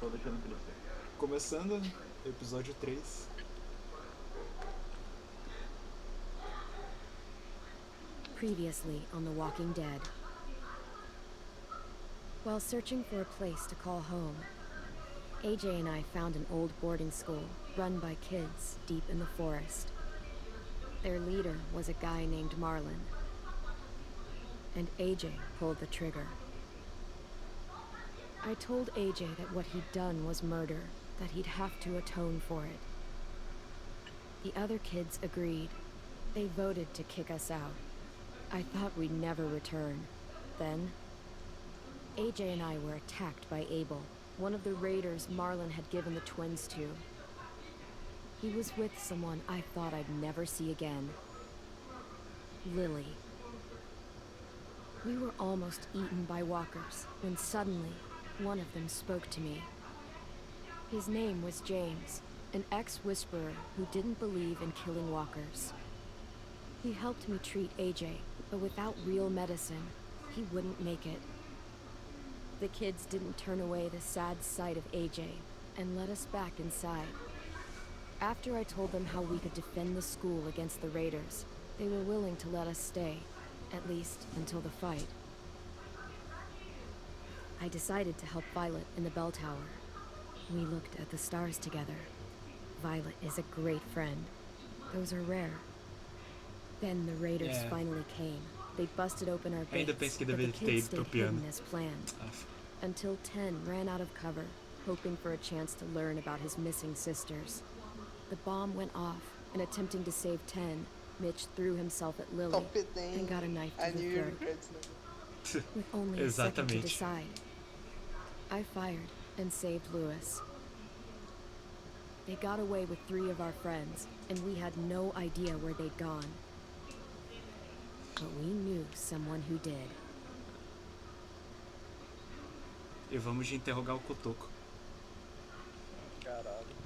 Só deixando crescer. Começando, episódio 3. Previously on The Walking Dead. While searching for a place to call home, AJ and I found an old boarding school run by kids deep in the forest. Their leader was a guy named Marlon, and AJ pulled the trigger. I told AJ that what he'd done was murder, that he'd have to atone for it. The other kids agreed. They voted to kick us out. I thought we'd never return. Then, AJ and I were attacked by Abel, one of the raiders Marlon had given the twins to. He was with someone I thought I'd never see again. Lily. We were almost eaten by walkers when suddenly one of them spoke to me. His name was James, an ex-whisperer who didn't believe in killing walkers. He helped me treat AJ, but without real medicine, he wouldn't make it. The kids didn't turn away the sad sight of AJ and let us back inside. After I told them how we could defend the school against the raiders, they were willing to let us stay, at least until the fight. I decided to help Violet in the bell tower. We looked at the stars together. Violet is a great friend. Those are rare. Then the raiders finally came. They busted open our gates, but the kids stayed hidden as planned. Until 10 ran out of cover, hoping for a chance to learn about his missing sisters. The bomb went off, and attempting to save 10, Mitch threw himself at Lily and got a knife to the throat. With only a second to decide, I fired and saved Lewis. They got away with 3 of our friends, and we had no idea where they'd gone. But we knew someone who did. E vamos de interrogar o Cotoco. Caralho.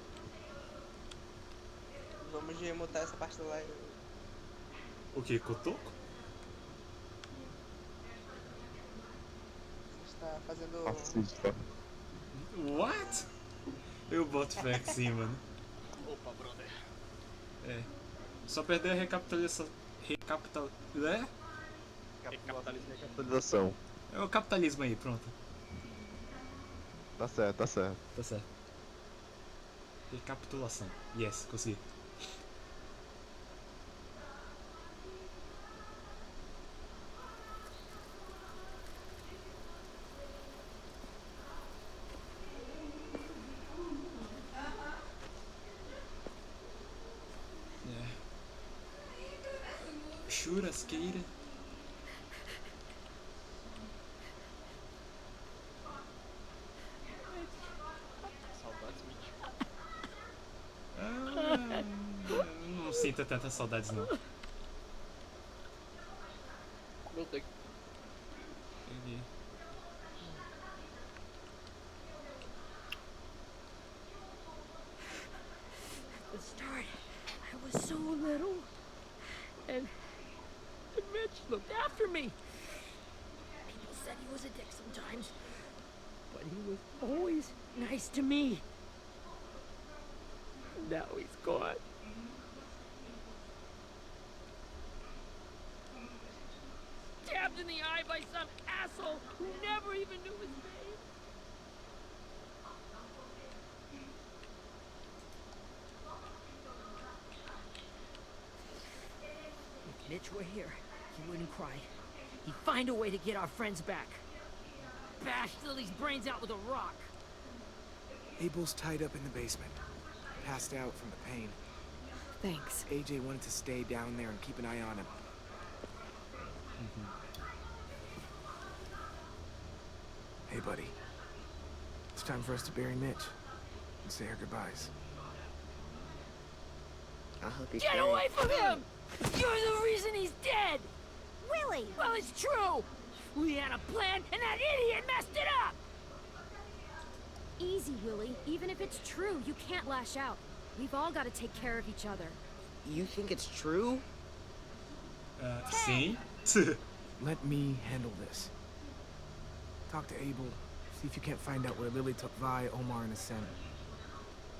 Vamos de remutar essa parte da live. O que, Cotoco? Você está fazendo... Assista. What? Eu boto fé que sim, mano. Opa, brother. É. Só perder a recapitalização. Capitalização. É o capitalismo aí, pronto. Tá certo, tá certo. Tá certo. Recapitulação. Yes, consegui. Churrasqueira. Saudades, Mitch. Não sinto tantas saudades não. Meu Deus. Entendi. At the start, I was so little, and Mitch looked after me. People said he was a dick sometimes, but he was always nice to me. Now he's gone. Stabbed in the eye by some asshole who never even knew his name. If Mitch were here, he wouldn't cry. He'd find a way to get our friends back. Bash Lily's brains out with a rock. Abel's tied up in the basement. Passed out from the pain. Thanks. AJ wanted to stay down there and keep an eye on him. Hey, buddy. It's time for us to bury Mitch and say our goodbyes. I hope you Get away from him! You're the reason he's dead! Willie! Well, it's true! We had a plan, and that idiot messed it up! Easy, Willie. Even if it's true, you can't lash out. We've all got to take care of each other. You think it's true? Sim. Let me handle this. Talk to Abel, see See if you can't find out where Lily took Vi, Omar, and Ascent.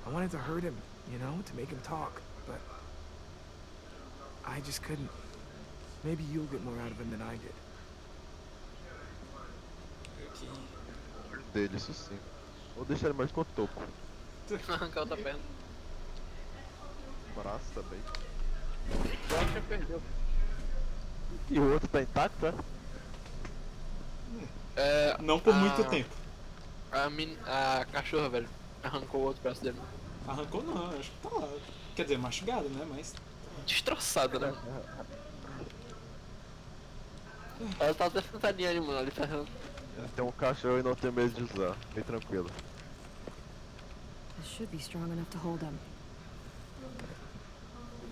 I wanted to hurt him, you know, to make him talk, but I just couldn't. Maybe you'll get more out of him than I did. Aqui. Dele, isso sim. Vou deixar ele mais com o toco. Arrancar outra perna. Braço também. Já já perdeu. E o outro tá intacto, é? Não por muito tempo. A cachorra, velho, arrancou o outro braço dele. Arrancou não, acho que tá lá. Quer dizer, mastigado, né? Mas. Destroçada, né? Ela tá até sentadinha ali, mano, ali ferrando. Tem um cachorro e não tem medo de usar. Bem tranquilo. This should be strong enough to hold him.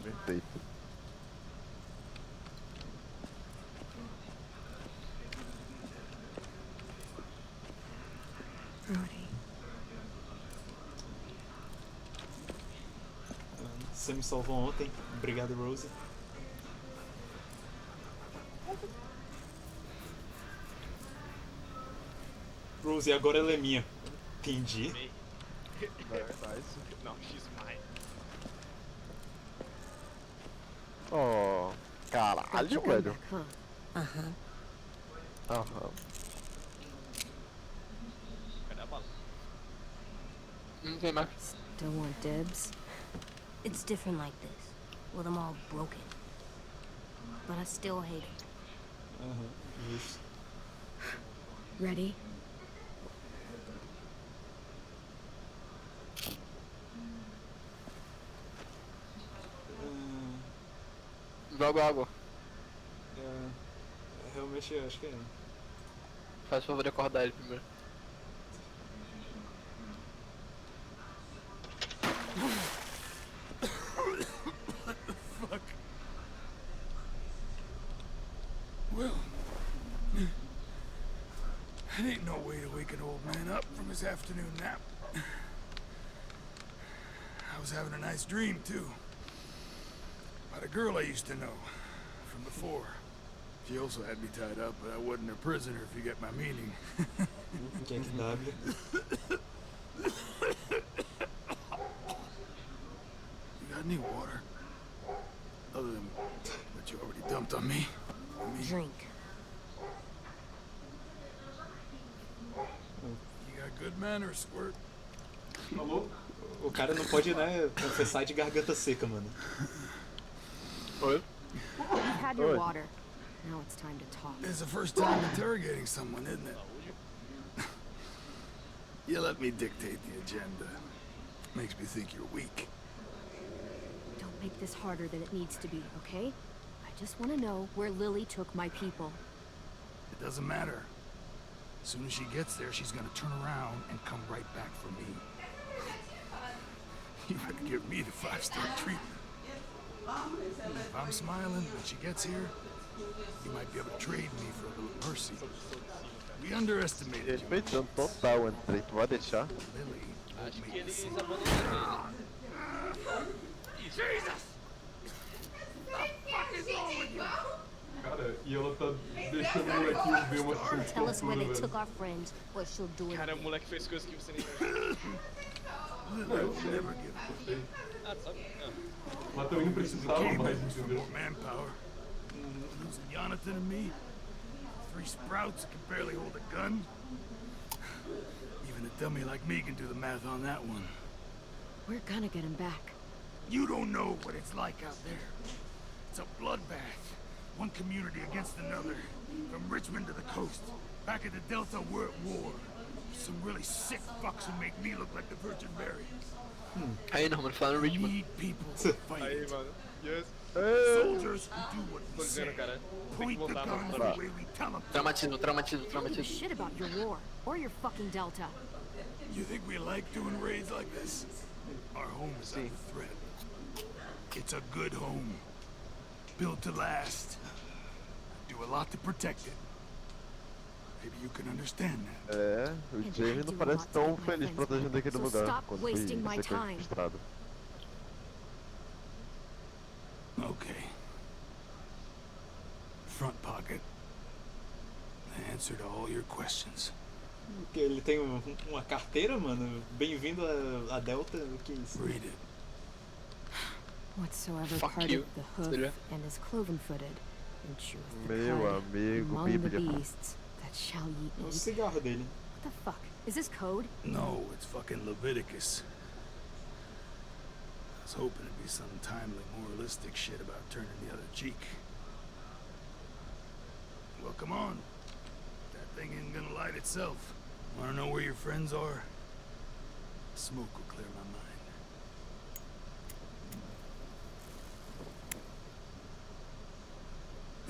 Bem feito. Brody. Você me salvou ontem. Obrigado, Rose. Rose, agora ela é minha. Entendi. Não, she's mine. Oh, Got caralho, your gun velho. back, huh? Uh-huh. Aham. Cadê a bala? Não tem mais. Still want dibs? It's different like this, with them all broken. But I still hate it. Aham, isso. Ready? Joga água. Realmente eu acho que é. Faz o favor de acordar ele primeiro. Well, it ain't no way to wake an old man up from his afternoon nap. I was having a nice dream, too. About a girl I used to know from before. She also had me tied up, but I wasn't a prisoner, if you get my meaning. Quem que W? You got any water? Other than what you already dumped on me? Drink. You got good manners, Squirt. Alô? O cara não pode, né, confessar de garganta seca, mano. Oi? You've had your Oi. water. Now it's time to talk. It's the first time interrogating someone, isn't it? You let me dictate the agenda. Makes me think you're weak. Don't make this harder than it needs to be, okay? I just want to know where Lily took my people. It doesn't matter. As soon as she gets there, she's gonna turn around and come right back for me. You better give me the 5-star treatment. If I'm smiling when she gets here, you might be able to trade me for a little mercy. We underestimated you. Respeitando total, Andrei. Tu vai deixar? Lily won't Acho que make the eles same. abandonaram Cara, e ela tá deixando o molequinho ver uma coisa Tell us where they velho. took our friends, what she'll do ele. with Cara, o them. moleque fez coisas que você nem imagina. Lily will never give up. Ah, tu sabe? Mas também não precisava mais, entendeu? More manpower. Losing Jonathan and me. 3 sprouts that can barely hold a gun. Even a dummy like me can do the math on that one. We're gonna get him back. You don't know what it's like out there. It's a bloodbath. One community against another. From Richmond to the coast. Back at the Delta, we're at war. Some really sick fucks who make me look like the Virgin Mary. Aí não, mano, falando We Richmond. need people to fight Aí, it. mano. Yes. Soldiers who do what Tô we say. dizendo, cara. Tem que Point the voltar guns pra the way we tell them. Traumatismo, traumatismo, I don't give a traumatismo. shit about your war or your fucking Delta. You think we like doing raids like this? Our home is under threat. It's a good home. Built to last. Do a lot to protect it. Maybe you can understand that. É, o Jamie não parece tão feliz protegendo aquele lugar quando foi sequestrado. Okay. Front pocket. The answer to all your questions. Que ele tem uma carteira, mano. Bem-vindo a Delta. O que é isso? Read it. Whatsoever Fuck part you, of the hoof filha. and is cloven-footed, and cheweth the Meu cud amigo, among the Bíblia. beasts that shall ye É o eat. cigarro dele. What the fuck? Is this code? No, it's fucking Leviticus. I was hoping it'd be some timely, moralistic shit about turning the other cheek. Well, come on. That thing ain't gonna light itself. Wanna know where your friends are? Smoke will clear my mind.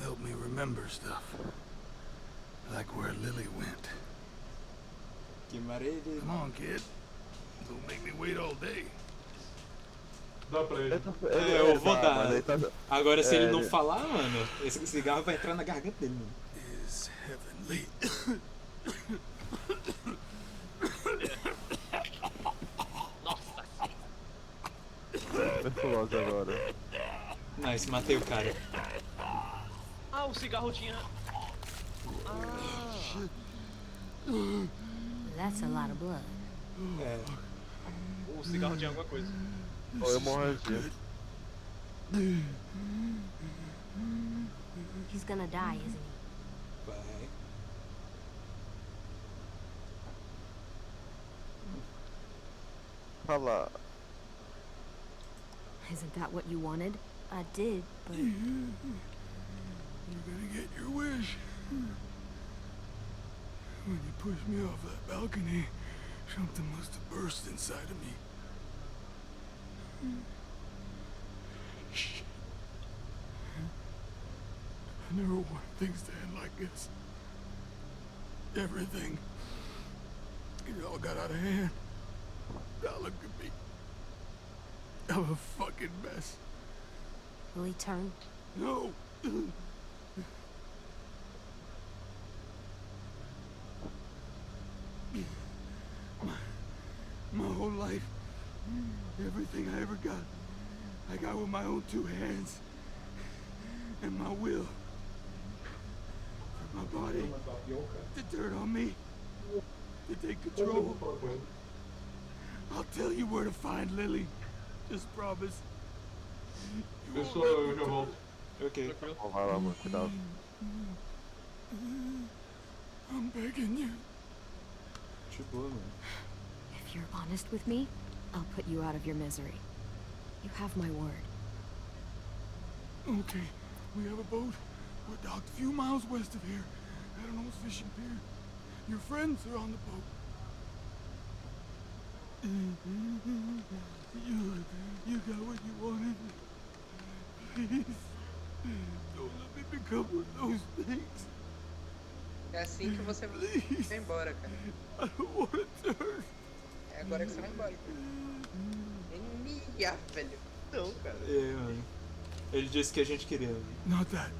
Help me remember stuff. Like where Lily went. Que maravilha. Come on, kid. Don't make me wait all day. Dá pra ele. Eu vou dar. Mas aí tá... Agora, se ele não ele- falar, mano, esse cigarro vai entrar na garganta dele, mano. Is heavenly. Tuberculose agora. Nice, matei o cara. Ah, o cigarro tinha... That's a lot of blood. É. O cigarro tinha alguma coisa. Ou hemorragia. He's gonna die, isn't he? Vai. Fala. Isn't that what you wanted? I did, but You're gonna get your wish. When you pushed me off that balcony, something must have burst inside of me. Shit. I never wanted things to end like this. Everything. It all got out of hand. Now look at me. I'm a fucking mess. will he turn? No. My whole life, everything I ever got, I got with my own two hands and my will. For my body to turn on me, to take control. I'll tell you where to find Lily. Just promise. You won't Pessoal, eu já volto. Ok. Ó, vai lá, mano, cuidado. I'm begging you. De boa, mano. If you're honest with me, I'll put you out of your misery. You have my word. Okay, we have a boat. We're docked a few miles west of here, at an old fishing pier. Your friends are on the boat. You got what you wanted. Please, don't let me become one of those things. É assim que você vai embora, cara. I don't want to turn. É agora que você vai embora, cara. Enia, velho. Não, cara. É, mano. Ele disse que a gente queria. Not that.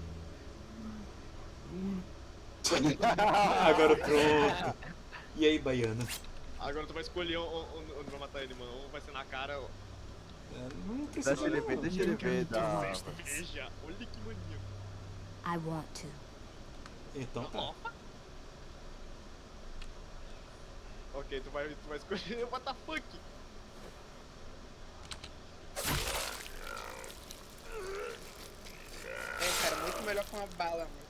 Agora pronto. E aí, baiana? Agora tu vai escolher onde vai matar ele, mano. Ou vai ser na cara ou... É, não precisa Deixa ele ver, não. deixa ele ver. Dá. Veja, olha que maníaco. I want to. Então tá. Ok, tu vai escolher what the fuck? É, cara, muito melhor com uma bala, mano.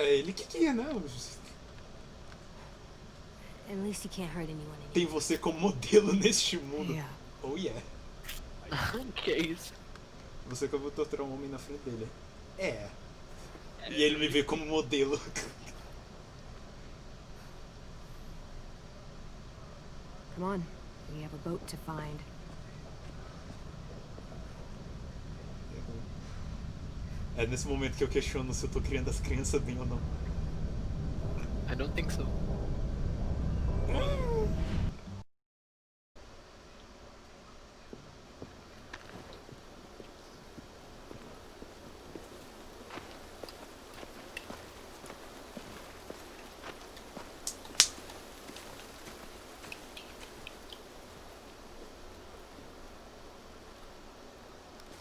É ele que quer, né? At least he can't hurt anyone anymore. Tem você como modelo neste mundo. Yeah. Oh yeah. Que isso? Você que eu vou torturar um homem na frente dele. É. E ele me vê como modelo. Come on. We have a boat to find. É nesse momento que eu questiono se eu tô criando as crianças bem ou não. I don't think so.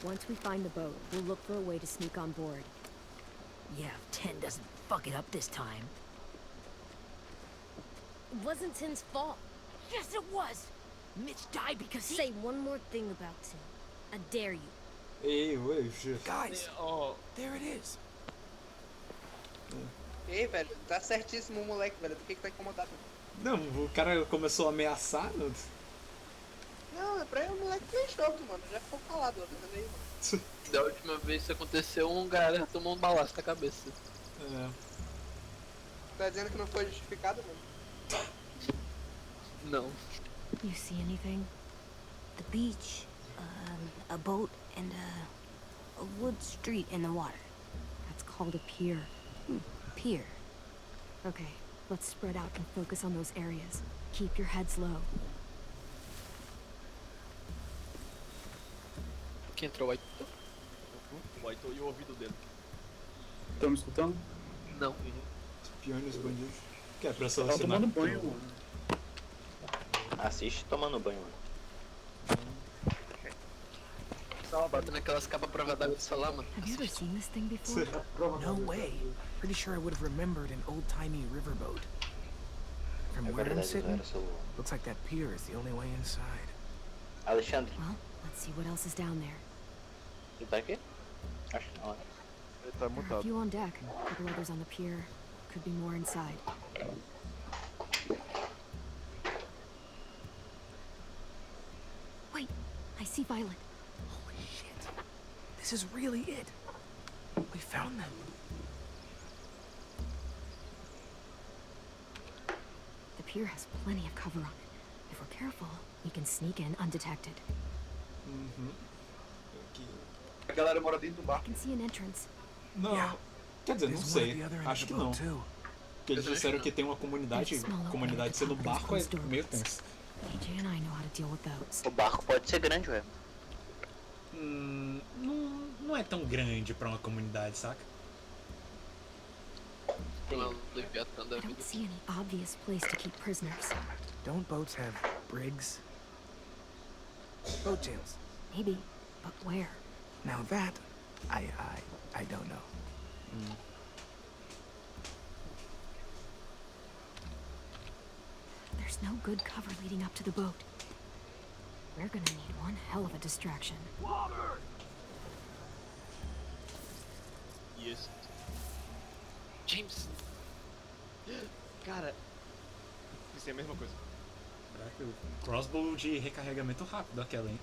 Once we find the boat, we'll look for a way to sneak on board. Yeah, if 10 doesn't fuck it up this time. wasn't Tim's fault. Yes, it was. Mitch died because he... Say one more thing about Tim. I dare you. Ei, hoje. Guys, Ó, there it is. Ei, velho, tá certíssimo o moleque, velho. Por que tá incomodado? Não, o cara começou a ameaçar. Não, pra ele o moleque fez jogo, mano. Já ficou calado, tá vendo aí, mano? Da última vez que aconteceu, um cara tomou um balaço na cabeça. É. Tá dizendo que não foi justificado, mano? Não. You see anything? The beach, a boat, and a wood street in the water. That's called a pier. Pier. Okay, let's spread out and focus on those areas. Keep your heads low. Quem entrou aí? o Aitor e o ouvido dele. Estão me escutando? Não. Espiões e bandidos. Que é pra Tava selecionar. tomando banho, mano. Assiste tomando banho, mano. Tava batendo aquelas capas prova d'água do celular, mano. Have you ever seen this thing before? No way. Pretty sure I would have remembered an old-timey riverboat. From É where I'm verdade, sitting, era seu... looks like that pier is the only way inside. Alexandre, Well, let's see what else is down there. ele tá aqui? Acho que não, né? Ele tá There are a mutado. few on deck, a couple others on the pier. Could be more inside. Wait, I see Violet. Holy shit. This is really it. We found them. The pier has plenty of cover on it. If we're careful, we can sneak in undetected. Uhum. A galera mora dentro do I barco. can see an entrance. Não. Quer dizer, não There's one at sei. the other end Acho of que the não. boat, too. Porque eles disseram que tem uma comunidade. Comunidade sendo barco é meio tenso. AJ and I know how to deal with those. O barco pode ser grande, ué. Não é tão grande pra uma comunidade, saca? Uma Leviatã da I vida. don't see any obvious place to keep prisoners. Don't boats have brigs? Boat jails. Maybe, but where? Now that, I don't know. There's no good cover leading up to the boat. We're gonna need one hell of a distraction. Isso. James! Cara, isso é a mesma coisa. Caraca, o crossbow de recarregamento rápido aquela, hein?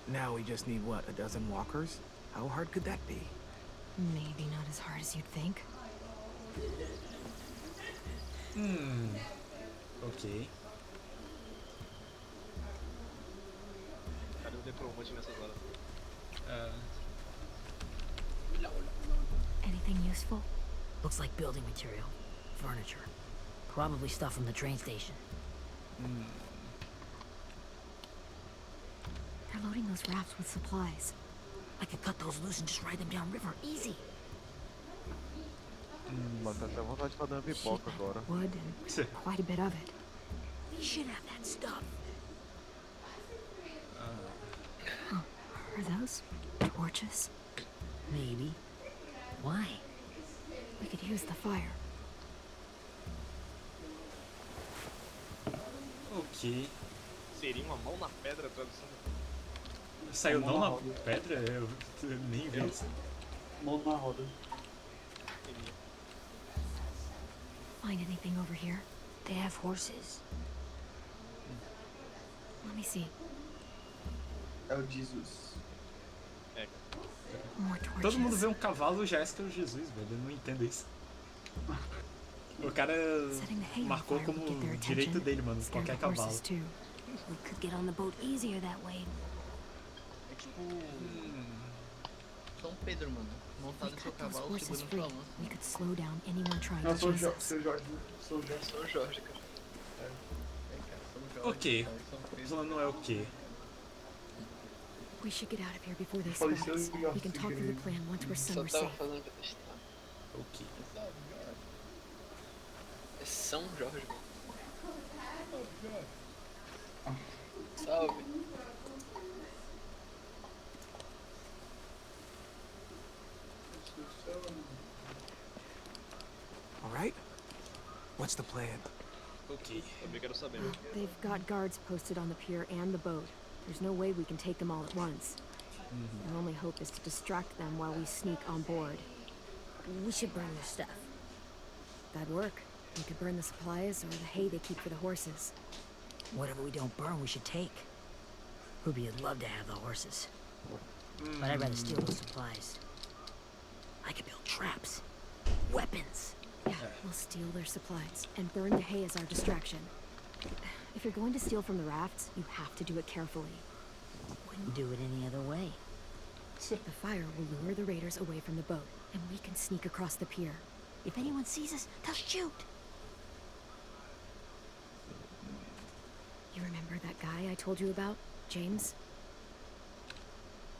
Now we just need, what, a dozen walkers? How hard could that be? Maybe not as hard as you'd think. Ok. Cadê o necromante nessas horas? Anything useful? Looks like building material. Furniture. Probably stuff from the train station. They're loading those rafts with supplies. I could cut those loose and just ride them downriver. Easy. Mas tá até vontade de fazer uma pipoca agora. Wood and quite a bit of it. We should have that stuff. Are those torches? Maybe. Why? We could use the fire. Ok. Seria uma mão na pedra a tradução. Saiu não na pedra? Eu nem vi isso. Mão na roda. Find anything over here? They have horses. Let me see. É o Jesus. É. More torches. Todo mundo vê um cavalo já é que é o Jesus, velho. Eu não entendo isso. O cara Setting the hay on marcou fire como would get their direito attention. dele, mano. Scare Qualquer the horses cavalo. too. We could get on the boat easier that way. É tipo. São Pedro, mano. Montado em seu Cut those cavalo, horses segurando free. sua mão. We could slow down anyone trying Não, to São chase Jorge. us. São Jorge. São Jorge. São Jorge, cara. É, cara, São Jorge. Ok. cara, São O Pedro. plano é o quê? We should get out of here before they Falei, spot us. São Jorge, We can talk through the plan once we're Só somewhere tava safe. fazendo pra testar. Ok. É São Jorge, mano. Salve. All right? What's the plan? Ok. Também quero saber. They've got guards posted on the pier and the boat. There's no way we can take them all at once. Our only hope is to distract them while we sneak on board. We should burn their stuff. That'd work. We could burn the supplies or the hay they keep for the horses. Whatever we don't burn, we should take. Ruby would love to have the horses. But I'd rather steal those supplies. I could build traps. Weapons. Yeah, we'll steal their supplies and burn the hay as our distraction. If you're going to steal from the rafts, you have to do it carefully. Wouldn't do it any other way. The fire will lure the raiders away from the boat, and we can sneak across the pier. If anyone sees us, they'll shoot. You remember that guy I told you about, James?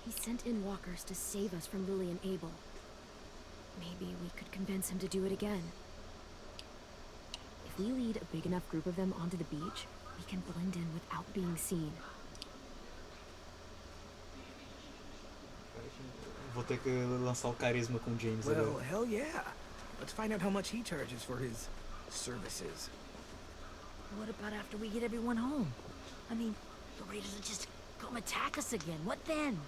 He sent in walkers to save us from Lily and Abel. Maybe we could convince him to do it again. If we lead a big enough group of them onto the beach, we can blend in without being seen. Vou ter que lançar o carisma com o James Well, agora. hell yeah. Let's find out how much he charges for his services. What about after we get everyone home? I mean, the raiders will just come attack us again. What then?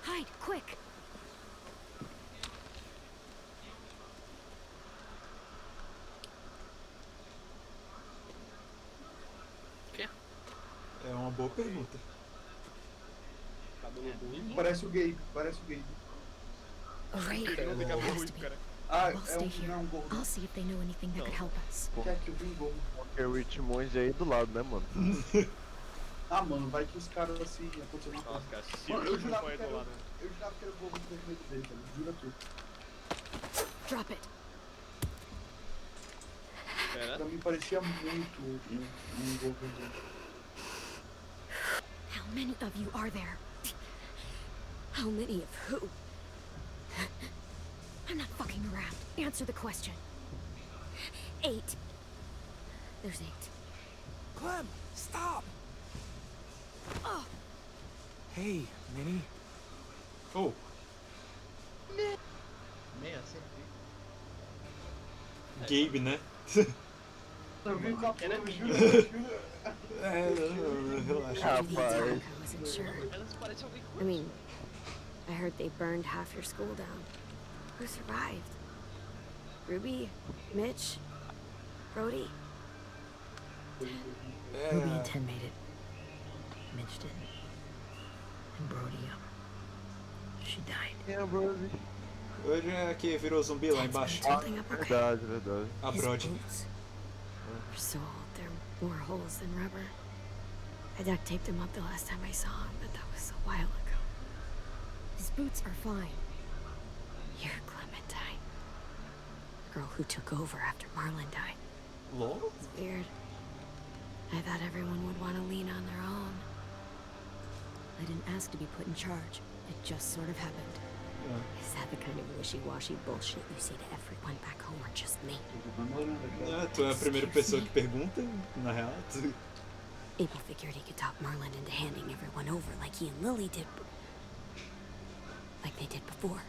Hide, quick! É uma boa pergunta. Parece o Gabe, parece o Gabe. A raider. Não tem cabelo Has ruim, to be. cara. Ah, We'll é stay um, não é here. um gordo. I'll see if they know anything that could help us. Quer que eu vi um gordo? Porque o Richmond é aí do lado, né, mano? Ah, mano, vai que os caras assim, aconteceu uma Nossa, coisa. cara, se Mano, o último foi do lado. eu jurava que era o gordo do medo dele, cara. Jura tu. Drop it. Pera. Pra mim parecia muito um gordo. How many of you are there? How many of who? I'm not fucking around. Answer the question. 8. There's 8. Clem, stop! Oh, Hey, Minnie. Oh, Meia sempre. Gabe, né? Eu vi com a Ela é porra, menina. jura? Relaxa. Rapaz. I wasn't sure. Elas parecem alguém I mean, I heard they burned half your school down. Who survived? Ruby? Mitch? Brody? Ruby and Tim made it. Mitch didn't. And Brody, she died. Quem é, Brody? Hoje é que virou zumbi lá embaixo. Holding up okay. Verdade, verdade. A His Brody. boots were soled. They're more holes than rubber. I duct taped him up the last time I saw him, but that was a while ago. His boots are fine. You're Clementine. The girl who took over after Marlon died. LOL? It's weird. I thought everyone would want to lean on their own. I didn't ask to be put in charge. It just sort of happened. Is that the kind of wishy-washy bullshit you say to everyone back home or just me? Tu é a primeira pessoa que pergunta, na real. Abel figured he could talk Marlon into handing everyone over like he and Lily did. Like they did before.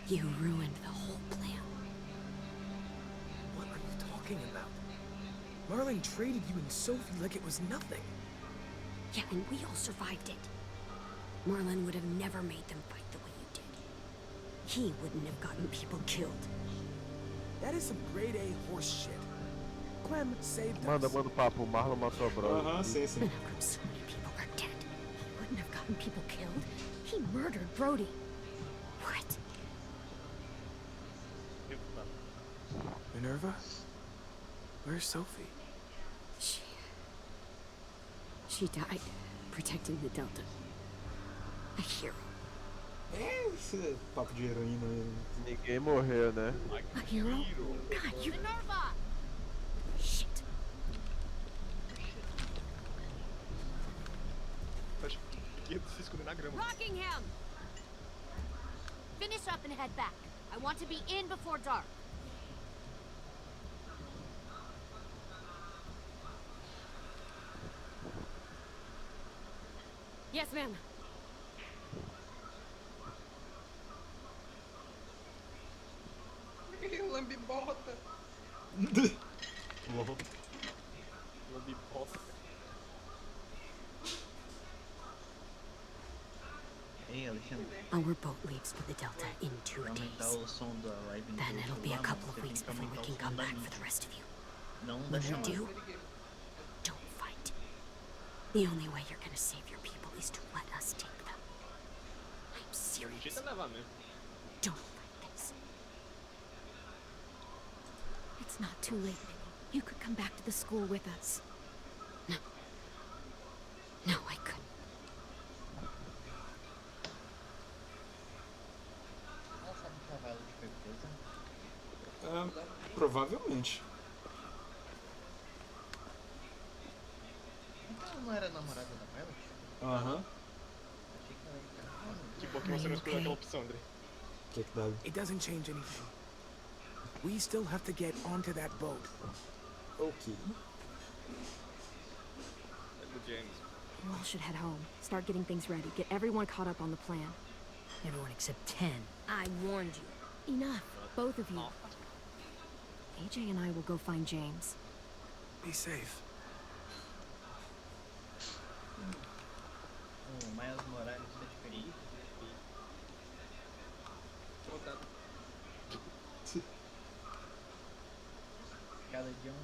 You ruined the whole plan. What are you talking about? Marlon traded you and Sophie like it was nothing. Yeah, and we all survived it. Marlon would have never made them fight the way you did. He wouldn't have gotten people killed. That is some grade A horse shit. Clem saved us. Manda o papo, o Marlon matou a Brody. Aham, sim, sim. And how come so many people are dead? He wouldn't have gotten people killed. He murdered Brody. What? Minerva? Where's Sophie? She died protecting the Delta. A hero. É, esse papo de heroína. Ninguém morreu, né? A hero? God, you... Minerva! Shit. Acho que ia se esconder na grama. Rockingham! Finish up and head back. I want to be in before dark. Yes, ma'am. Eu lembro Lambibota. Lambibota. Ei, Alexandre. Our boat leaves for the Delta in 2 Pra aumentar days. o som da live no Then it'll be a celular, couple mano, of você weeks tem que before we aumentar can o som come da back for mídia. the rest of you. Não da When we chamada. do, don't fight. The only way you're gonna save your people is to let us take them. I'm O serious. jeito é levar mesmo. Don't fight this. It's not too late, Minnie. You could come back to the school with us. No. No, I couldn't. Ela sabe que a Violet foi presa? Provavelmente. Então ela não era namorada da Violet? Aham. Achei que ela era. Que bom que você não escolheu aquela opção, André. Que dá? It doesn't change anything. We still have to get onto that boat. Ok. É do James. You all should head home. Start getting things ready. Get everyone caught up on the plan. Everyone except 10. I warned you. Enough. Both of you. AJ and I will go find James. Be safe. O Miles Morales é diferente. Cada dia o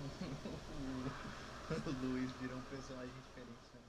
Luiz virou um personagem diferente. Né?